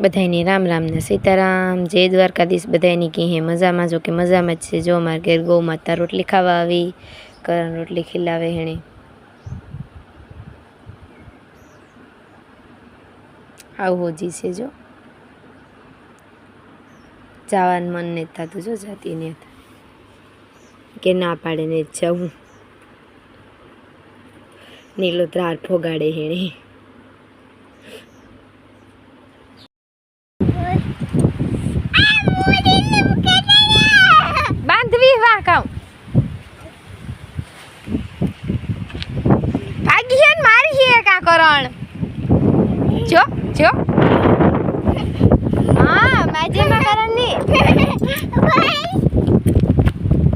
બધાયને રામ રામ ને સીતારામ, જય દ્વારકાધીશ। બધાયની કી હે મજામાં, જો કે મજામાં જ છે। જો અમારે ઘેર ગૌ માતા રોટલી ખાવા આવી, કરણ રોટલી ખીલાવે હેણે આવું હોજી છે। જો જવાનું મન નથી થતું, જો જાતી ને કે ના પાડે ને જવું, નીલો ત્રાર ફોગાડે હેણે। બાંધવી વાહ કાઉ ભાગી હે મારી હે કા કરણ જો જો હા માજે માં કરણ ની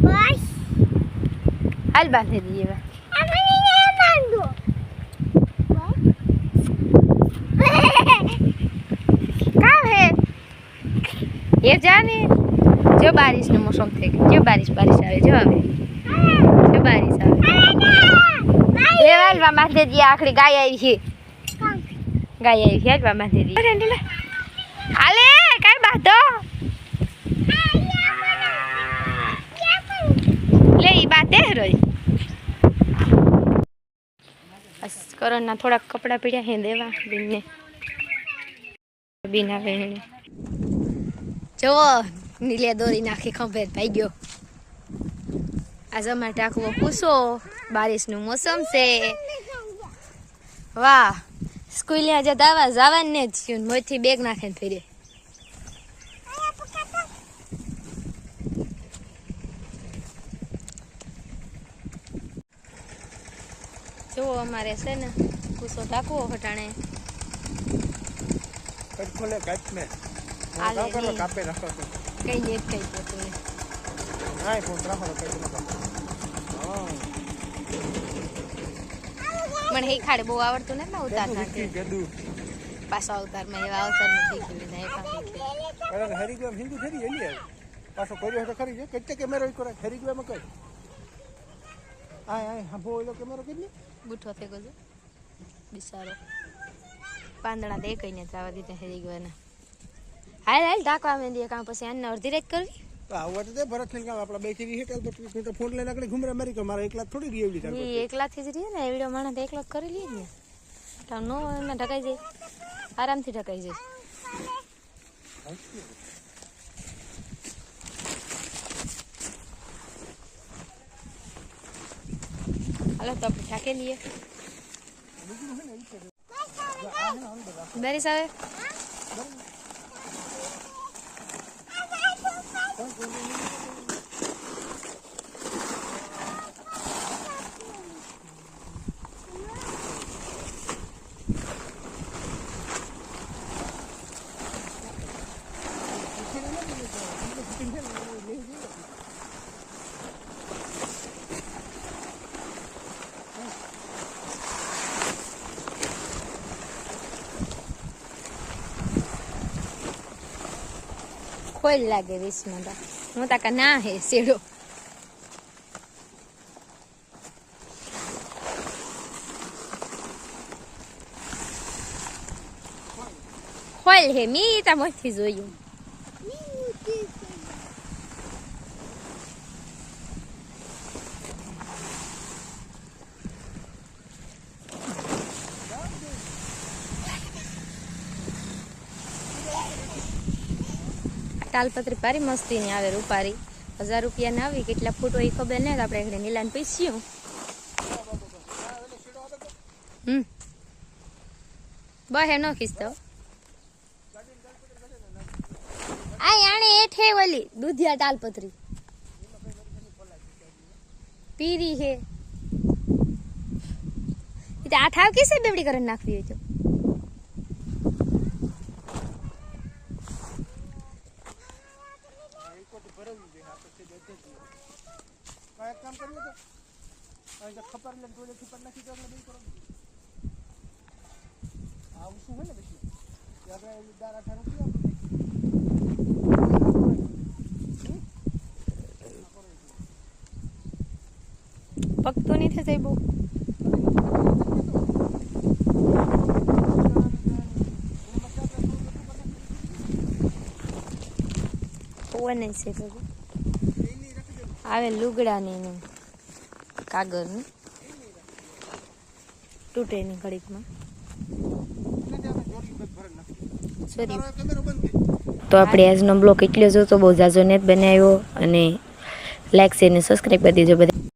બસ હાલ બાંધી દીએ વા ये जाने जो बारिश नो मौसम थे, जो बारिश आवे, जो आवे, जो बारिश आवे। ये वाल वा माथे दी आखरी गाय आई है, गाय आई है वा माथे दी। अरे नीला, आले काय बात दो? ले ये बातें है रोई। बस करो ना थोड़ा कपड़ा पीड़ा है देवा बिन्ने, बिना वेहने। જો નીલે દોરી નાખી ખંભે થઈ ગયો। આ જમા ટાકવો પૂછો, બારિશનું મોસમ છે। વાહ સ્કૂલે આજે દાવા જવાનું ને જ મોથી બેગ નાખીને ફેરે। જો અમારે છે ને પૂછો ટાકવો હટાણે ખોલે કાપ મે આલે કરો કાપે રાખો કઈ દેખ કઈ પોતું ને હાય ફોન રાખો કઈ ન હા મને હે ખાડે બહુ આવડતું ને ના ઉતાર નાખે ગેદુ પાછો અવતાર માં એવા અવતાર નથી ખીલી જાય પાછી અરે હરી ગયો હિન્દુ થરી એલી પાછો કર્યો તો ખરી છે કેટલે કેમેરો કરે હરી ગયો માં કઈ આય હા બોલો કેમેરો કેટલી બુઠો થઈ ગયો બિચારો પાંદડા દે કઈને જવા દીધે હરી ગયો ને હાલ હાલ ઢાકવા મેંદી કામ પછી આને અડધી રાત કરવી આવો તો ભરત ને કામ આપડા બે થી હેટલ તો ફોન લઈને આગળ ઘુમરા મારી કે મારા એકલા થોડી રીવલી થાય ઈ એકલા થી જ રહે ને વિડિયો માણસ તો એકલો કરી લે ને તો નો એને ઢકાઈ જાય આરામથી ઢકાઈ જાય હાલો તો આપણે ઢાકે લઈએ બેરી સાહેબ खोल लागे विस्मा हूँ तक ना है सेड़ो खोल है मी ता मथी जोયું તાલપત્રી પારી મસ્તી ની આવે રૂપારી 1000 રૂપિયા ના આવી કેટલા ફૂટ હોય ખબર નહીં આપણે એકડે નીલાન પૈસ્યું બહે નો ખીસ્તો આ આણે એઠે ઓલી દૂધિયા તાલપત્રી પીરી હે ઈ આ ઠાવ કેસે બેવડી કરીને નાખવી હોય તો काम करिए तो जब खपर ले तो खपर ना खींचो नहीं करो आ उसु है ना बेसी या तो 18 रुपया पक तो नहीं थे सही बो પવન છે બધું આવે લુગડાની એનું કાગળનું તૂટે ની ઘડીકમાં સોરી. તો આપણે આજનો બ્લોગ એટલો જ હતો, બહુ ઝાઝો ને બનાવ્યો અને લાઈક શેર ને સબસ્ક્રાઈબ કરી દેજો બધા.